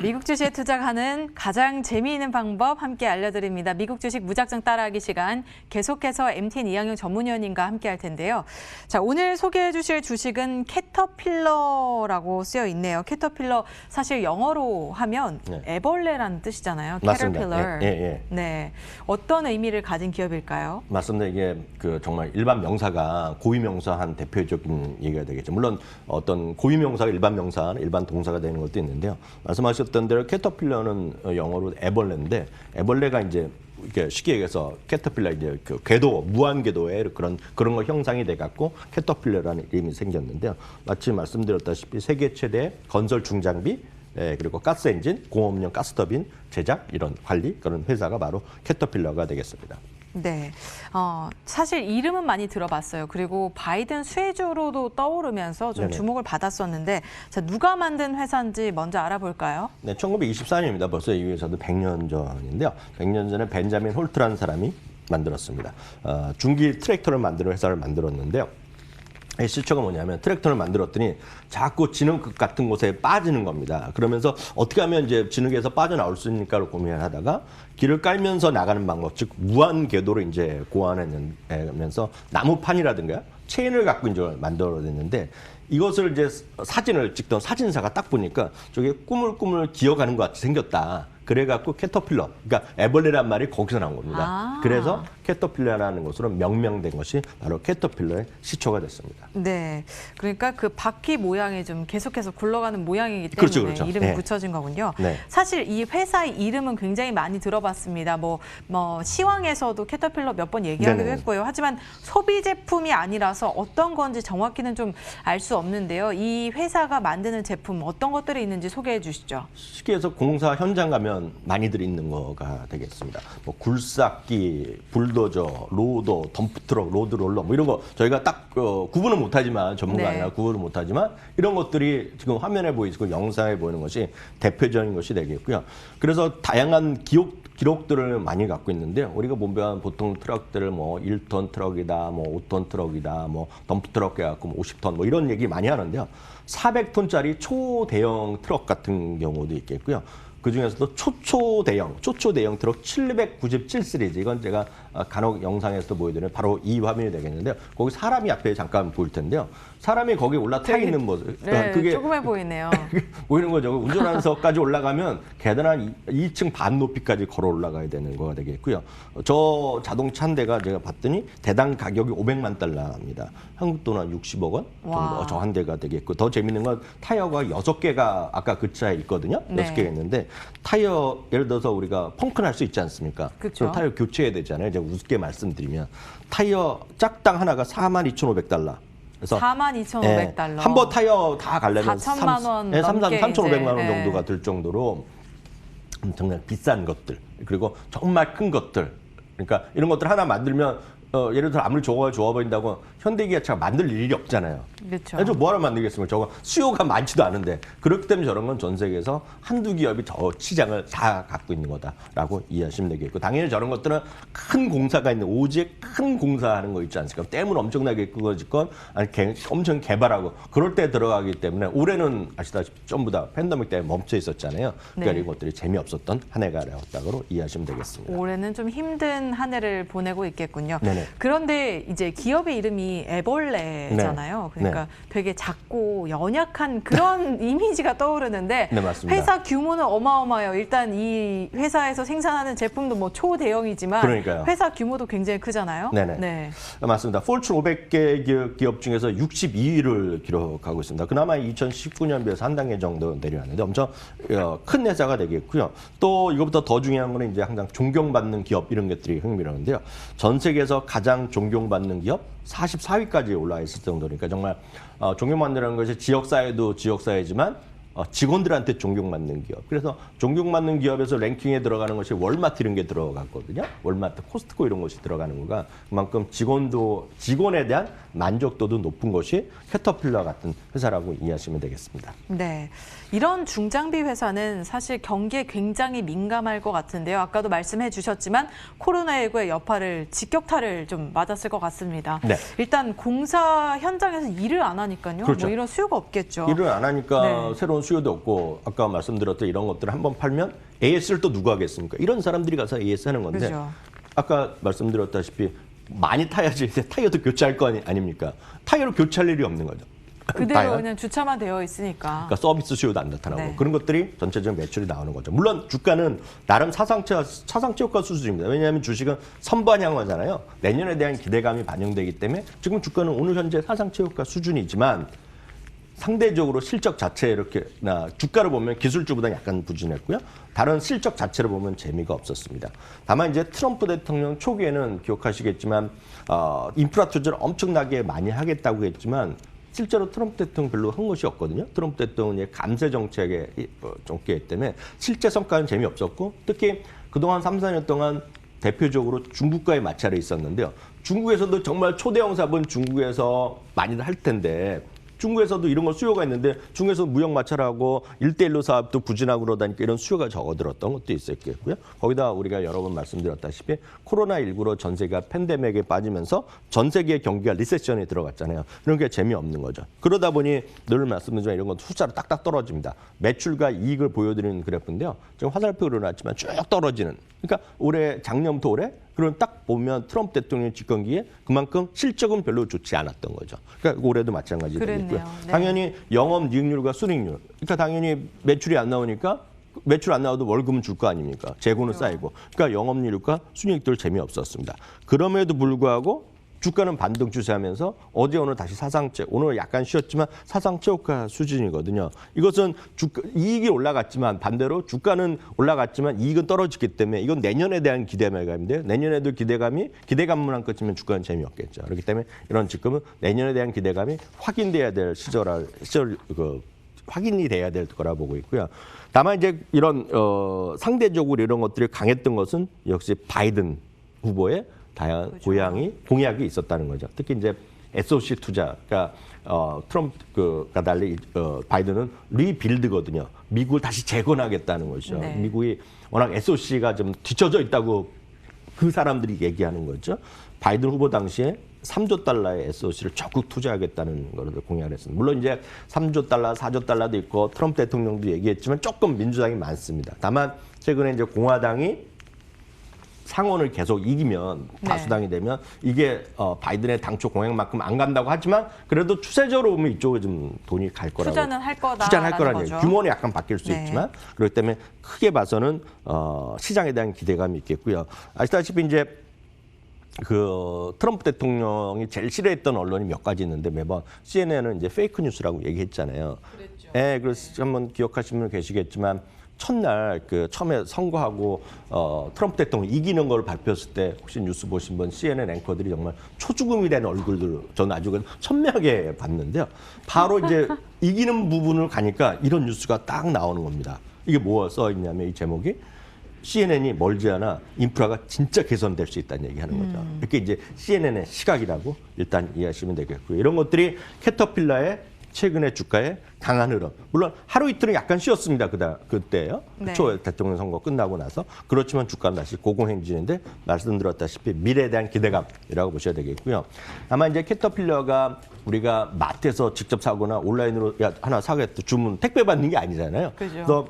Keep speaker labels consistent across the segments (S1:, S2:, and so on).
S1: 미국 주식에 투자하는 가장 재미있는 방법 함께 알려드립니다. 미국 주식 무작정 따라하기 시간 계속해서 MTN 이항용 전문위원님과 함께 할 텐데요. 자, 오늘 소개해 주실 주식은 캐터필러라고 쓰여 있네요. 캐터필러 사실 영어로 하면 애벌레라는 뜻이잖아요.
S2: 맞습니다.
S1: 캐터필러. 네, 어떤 의미를 가진 기업일까요?
S2: 맞습니다. 이게 정말 일반 명사가 고유 명사 한 대표적인 얘기가 되겠죠. 물론 어떤 고유 명사가 일반 명사, 일반 동사가 되는 것도 있는데요. 말씀하셨던 대로 캐터필러는 영어로 애벌레인데 애벌레가 이제 이렇게 쉽게 얘기해서 캐터필러 이제 그 궤도 무한 궤도의 그런 거 형상이 돼 갖고 캐터필러라는 이름이 생겼는데요. 마치 말씀드렸다시피 세계 최대 건설 중장비 그리고 가스 엔진, 공업용 가스터빈 제작 이런 관리 그런 회사가 바로 캐터필러가 되겠습니다.
S1: 네, 사실 이름은 많이 들어봤어요. 그리고 바이든 수혜주로도 떠오르면서 좀 주목을 받았었는데, 자, 누가 만든 회사인지 먼저 알아볼까요?
S2: 네, 1924년입니다. 벌써 이 회사도 100년 전인데요. 100년 전에 벤자민 홀트라는 사람이 만들었습니다. 중기 트랙터를 만드는 회사를 만들었는데요. 시초가 뭐냐면 트랙터를 만들었더니 자꾸 진흙 같은 곳에 빠지는 겁니다. 그러면서 어떻게 하면 이제 진흙에서 빠져나올 수 있을까를 고민을 하다가 길을 깔면서 나가는 방법, 즉 무한 궤도를 이제 고안하면서 나무판이라든가 체인을 갖고 이제 만들어냈는데 이것을 이제 사진을 찍던 사진사가 딱 보니까 저게 꾸물꾸물 기어가는 것 같이 생겼다. 그래갖고 캐터필러, 그러니까 애벌레란 말이 거기서 나온 겁니다. 그래서 캐터필러라는 것으로 명명된 것이 바로 캐터필러의 시초가 됐습니다.
S1: 네, 그러니까 그 바퀴 모양이 좀 계속해서 굴러가는 모양이기 때문에
S2: 그렇죠.
S1: 이름이 붙여진 거군요.
S2: 네.
S1: 사실 이 회사의 이름은 굉장히 많이 들어봤습니다. 뭐 시황에서도 캐터필러 몇 번 얘기하기도 했고요. 하지만 소비 제품이 아니라서 어떤 건지 정확히는 좀 알 수 없는데요. 이 회사가 만드는 제품 어떤 것들이 있는지 소개해 주시죠.
S2: 쉽게 해서 공사 현장 가면 많이들 있는 거가 되겠습니다. 뭐 굴삭기, 불도저, 로더, 덤프트럭, 로드롤러 뭐 이런 거 저희가 딱 구분은 못하지만 전문가 아니라 구분을 못하지만 이런 것들이 지금 화면에 보이고 영상에 보이는 것이 대표적인 것이 되겠고요. 그래서 다양한 기록들을 많이 갖고 있는데요. 우리가 보면 보통 트럭들을 뭐 1톤 트럭이다, 뭐 5톤 트럭이다, 뭐 덤프트럭 해갖고 뭐 50톤 뭐 이런 얘기 많이 하는데요. 400톤짜리 초대형 트럭 같은 경우도 있겠고요. 그 중에서도 초초대형 트럭 797 시리즈. 이건 제가 간혹 영상에서 보여드리는 바로 이 화면이 되겠는데요. 거기 사람이 앞에 잠깐 보일 텐데요. 사람이 거기에 올라타 있는 모습.
S1: 네, 그게 조그매 보이네요.
S2: 보이는 거죠. 운전하면서까지 올라가면 계단 한 2층 반 높이까지 걸어 올라가야 되는 거가 되겠고요. 저 자동차 한 대가 제가 봤더니 대당 가격이 500만 달러입니다. 한국 돈 한 60억 원 정도 저 한 대가 되겠고 더 재밌는 건 타이어가 6개가 아까 그 차에 있거든요. 6개가 있는데 타이어 예를 들어서 우리가 펑크 날 수 있지 않습니까?
S1: 그렇죠.
S2: 타이어 교체해야 되잖아요. 제가 우습게 말씀드리면 타이어 짝당 하나가 42,500달러. 그래서
S1: 42,500달러.
S2: 한 번 타이어 다 가려면
S1: 4천만 원
S2: 3,500만 원 정도가 들 정도로 정말 비싼 것들 그리고 정말 큰 것들 그러니까 이런 것들 하나 만들면 예를 들어 아무리 좋아 보인다고 현대기아차가 만들 일이 없잖아요.
S1: 그렇죠.
S2: 그래서 뭐하러 만들겠습니까? 저거 수요가 많지도 않은데 그렇기 때문에 저런 건 전 세계에서 한두 기업이 저 시장을 다 갖고 있는 거다라고 이해하시면 되겠고 당연히 저런 것들은 큰 공사가 있는 오지에 큰 공사하는 거 있지 않습니까? 댐을 엄청나게 끄어짓건 아니 엄청 개발하고 그럴 때 들어가기 때문에 올해는 아시다시피 전부 다 팬데믹 때문에 멈춰 있었잖아요. 그러니까 이런 것들이 재미없었던 한 해가 되었다고 이해하시면 되겠습니다.
S1: 올해는 좀 힘든 한 해를 보내고 있겠군요.
S2: 네네.
S1: 그런데 이제 기업의 이름이 애벌레잖아요. 그러니까 되게 작고 연약한 그런 이미지가 떠오르는데
S2: 맞습니다.
S1: 회사 규모는 어마어마해요. 일단 이 회사에서 생산하는 제품도 뭐 초대형이지만
S2: 그러니까요.
S1: 회사 규모도 굉장히 크잖아요.
S2: 네. 맞습니다. 폴춘 500개 기업 중에서 62위를 기록하고 있습니다. 그나마 2019년 비해서 한 단계 정도 내려왔는데 엄청 큰 회사가 되겠고요. 또 이것보다 더 중요한 거는 이제 항상 존경받는 기업 이런 것들이 흥미로운데요. 전 세계에서 가장 존경받는 기업 44위까지 올라와 있을 정도니까 정말 존경받는 것이 지역사회도 지역사회지만 직원들한테 존경받는 기업. 그래서 존경받는 기업에서 랭킹에 들어가는 것이 월마트 이런 게 들어갔거든요. 월마트, 코스트코 이런 것이 들어가는 거가 그만큼 직원에 대한 만족도도 높은 것이 캐터필러 같은 회사라고 이해하시면 되겠습니다.
S1: 네. 이런 중장비 회사는 사실 경기에 굉장히 민감할 것 같은데요. 아까도 말씀해 주셨지만 코로나19의 여파를 직격탄을 좀 맞았을 것 같습니다.
S2: 네.
S1: 일단 공사 현장에서 일을 안 하니까요.
S2: 그렇죠.
S1: 뭐 이런 수요가 없겠죠.
S2: 일을 안 하니까 새로운 아무런 수요도 없고 아까 말씀드렸던 이런 것들을 한번 팔면 AS를 또 누가 하겠습니까? 이런 사람들이 가서 AS 하는 건데
S1: 그렇죠.
S2: 아까 말씀드렸다시피 많이 타야지 이제 타이어도 교체할 거 아닙니까? 타이어를 교체할 일이 없는 거죠.
S1: 그대로
S2: 타이어?
S1: 그냥 주차만 되어 있으니까.
S2: 그러니까 서비스 수요도 안 나타나고
S1: 네.
S2: 그런 것들이 전체적인 매출이 나오는 거죠. 물론 주가는 나름 차상체 효과 수준입니다. 왜냐하면 주식은 선반영하잖아요. 내년에 대한 기대감이 반영되기 때문에 지금 주가는 오늘 현재 사상체 효과 수준이지만 상대적으로 실적 자체 이렇게나 주가를 보면 기술주보다 약간 부진했고요. 다른 실적 자체를 보면 재미가 없었습니다. 다만 이제 트럼프 대통령 초기에는 기억하시겠지만 인프라 투자를 엄청나게 많이 하겠다고 했지만 실제로 트럼프 대통령 별로 한 것이 없거든요. 트럼프 대통령의 감세 정책에 정기 때문에 실제 성과는 재미없었고 특히 그동안 3, 4년 동안 대표적으로 중국과의 마찰이 있었는데요. 중국에서도 정말 초대형 사업은 중국에서 많이들 할 텐데 중국에서도 이런 거 수요가 있는데 중국에서 무역 마찰하고 1대1로 사업도 부진하고 그러다니까 이런 수요가 적어들었던 것도 있었겠고요. 거기다 우리가 여러 번 말씀드렸다시피 코로나19로 전 세계가 팬데믹에 빠지면서 전 세계의 경기가 리세션에 들어갔잖아요. 이런 게 재미없는 거죠. 그러다 보니 늘 말씀드리지만 이런 건 숫자로 딱딱 떨어집니다. 매출과 이익을 보여드리는 그래프인데요. 지금 화살표 그려놨지만 쭉 떨어지는. 그러니까 작년부터 올해 그럼 딱 보면 트럼프 대통령 집권기에 그만큼 실적은 별로 좋지 않았던 거죠. 그러니까 올해도 마찬가지 되겠고요.
S1: 네.
S2: 당연히 영업이익률과 순이익률. 그러니까 당연히 매출이 안 나오니까 매출 안 나와도 월급은 줄 거 아닙니까? 재고는 쌓이고. 그러니까 영업이익률과 순이익들 재미없었습니다. 그럼에도 불구하고 주가는 반등 추세하면서 어제 오늘 다시 사상체, 오늘 약간 쉬었지만 사상체 효과 수준이거든요. 이것은 이익이 올라갔지만 반대로 주가는 올라갔지만 이익은 떨어졌기 때문에 이건 내년에 대한 기대감인데요. 내년에도 기대감만 끝이면 주가는 재미없겠죠. 그렇기 때문에 이런 지금은 내년에 대한 기대감이 확인돼야 될 확인이 돼야 될 거라 보고 있고요. 다만 이제 이런 상대적으로 이런 것들이 강했던 것은 역시 바이든 후보의 다양한 공약이 있었다는 거죠. 특히 이제 SOC 투자, 그러니까 트럼프가 달리 바이든은 리빌드거든요. 미국을 다시 재건하겠다는 것이죠.
S1: 네.
S2: 미국이 워낙 SOC가 좀 뒤쳐져 있다고 그 사람들이 얘기하는 거죠. 바이든 후보 당시에 3조 달러의 SOC를 적극 투자하겠다는 것을 공약을 했습니다. 물론 이제 3조 달러, 4조 달러도 있고 트럼프 대통령도 얘기했지만 조금 민주당이 많습니다. 다만 최근에 이제 공화당이 상원을 계속 이기면 다수당이 되면 이게 바이든의 당초 공약만큼 안 간다고 하지만 그래도 추세적으로 보면 이쪽에 좀 돈이 갈 거라고.
S1: 투자는 할 거다.
S2: 투자는 할 거라는 얘기. 규모는 약간 바뀔 수
S1: 네.
S2: 있지만 그렇기 때문에 크게 봐서는 시장에 대한 기대감이 있겠고요. 아시다시피 이제 그 트럼프 대통령이 제일 싫어했던 언론이 몇 가지 있는데 매번 CNN은 이제 페이크 뉴스라고 얘기했잖아요. 그랬죠. 예, 그래서 한번 기억하시는 분 계시겠지만 첫날 처음에 선거하고 트럼프 대통령 이기는 걸 발표했을 때 혹시 뉴스 보신 분 CNN 앵커들이 정말 초죽음이 된 얼굴들 저는 아주 선명하게 봤는데요. 바로 이제 이기는 부분을 가니까 이런 뉴스가 딱 나오는 겁니다. 이게 뭐가 써 있냐면 이 제목이 CNN이 멀지 않아 인프라가 진짜 개선될 수 있다는 얘기하는 거죠. 이렇게 이제 CNN의 시각이라고 일단 이해하시면 되겠고요. 이런 것들이 캐터필러의 최근의 주가의 강한 흐름. 물론 하루 이틀은 약간 쉬었습니다. 그때요.
S1: 네.
S2: 초 대통령 선거 끝나고 나서. 그렇지만 주가는 다시 고공행진인데 말씀드렸다시피 미래에 대한 기대감이라고 보셔야 되겠고요. 아마 이제 캐터필러가 우리가 마트에서 직접 사거나 온라인으로 하나 사겠다 주문 택배 받는 게 아니잖아요.
S1: 그죠.
S2: 그래서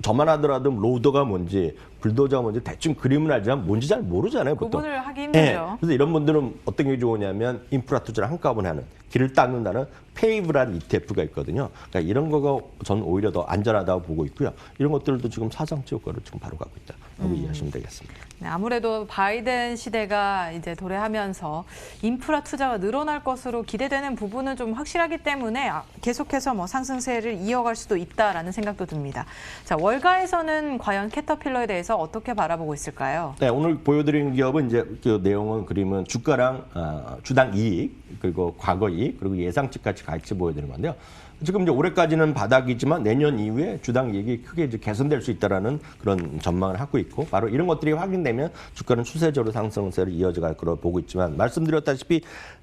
S2: 저만 하더라도 로더가 뭔지 불도저가 뭔지 대충 그림은 알지만 뭔지 잘 모르잖아요. 보통.
S1: 구분을 하기 힘들죠.
S2: 네. 그래서 이런 분들은 어떤 게 좋으냐면 인프라 투자를 한꺼번에 하는 길을 닦는다는 페이브라는 ETF가 있거든요. 그러니까 이런 거가 저는 오히려 더 안전하다고 보고 있고요. 이런 것들도 지금 사상체 효과를 지금 바로 가고 있다고 이해하시면 되겠습니다.
S1: 네, 아무래도 바이든 시대가 이제 도래하면서 인프라 투자가 늘어날 것으로 기대되는 부분은 좀 확실하기 때문에 계속해서 뭐 상승세를 이어갈 수도 있다라는 생각도 듭니다. 자, 월가에서는 과연 캐터필러에 대해서 어떻게 바라보고 있을까요?
S2: 네, 오늘 보여드린 기업은 이제 그 내용은 그림은 주가랑 주당 이익 그리고 과거 이익 그리고 예상치까지 같이 보여드리는 건데요. 지금 이제 올해까지는 바닥이지만 내년 이후에 주당 이익이 크게 이제 개선될 수 있다라는 그런 전망을 하고 있고 바로 이런 것들이 확인되면 주가는 추세적으로 상승세를 이어져갈 거로 보고 있지만 말씀드렸다시피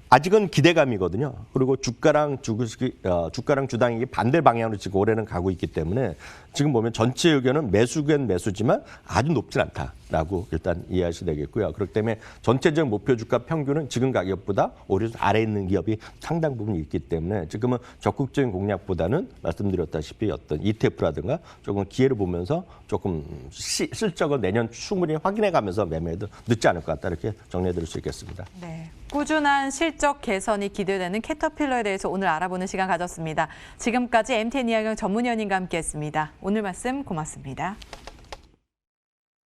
S2: 아직은 기대감이거든요. 그리고 주가랑 주당 이익이 반대 방향으로 지금 올해는 가고 있기 때문에 지금 보면 전체 의견은 매수견 매수지만 아주 높진 않다. 라고 일단 이해하셔야 되겠고요. 그렇기 때문에 전체적 목표 주가 평균은 지금 가격보다 오히려 아래에 있는 기업이 상당 부분 있기 때문에 지금은 적극적인 공략보다는 말씀드렸다시피 어떤 ETF라든가 조금 기회를 보면서 조금 실적을 내년 충분히 확인해 가면서 매매도 늦지 않을 것 같다 이렇게 정리해 드릴 수 있겠습니다.
S1: 네, 꾸준한 실적 개선이 기대되는 캐터필러에 대해서 오늘 알아보는 시간 가졌습니다. 지금까지 MTN 이야경 전문위원님과 함께했습니다. 오늘 말씀 고맙습니다.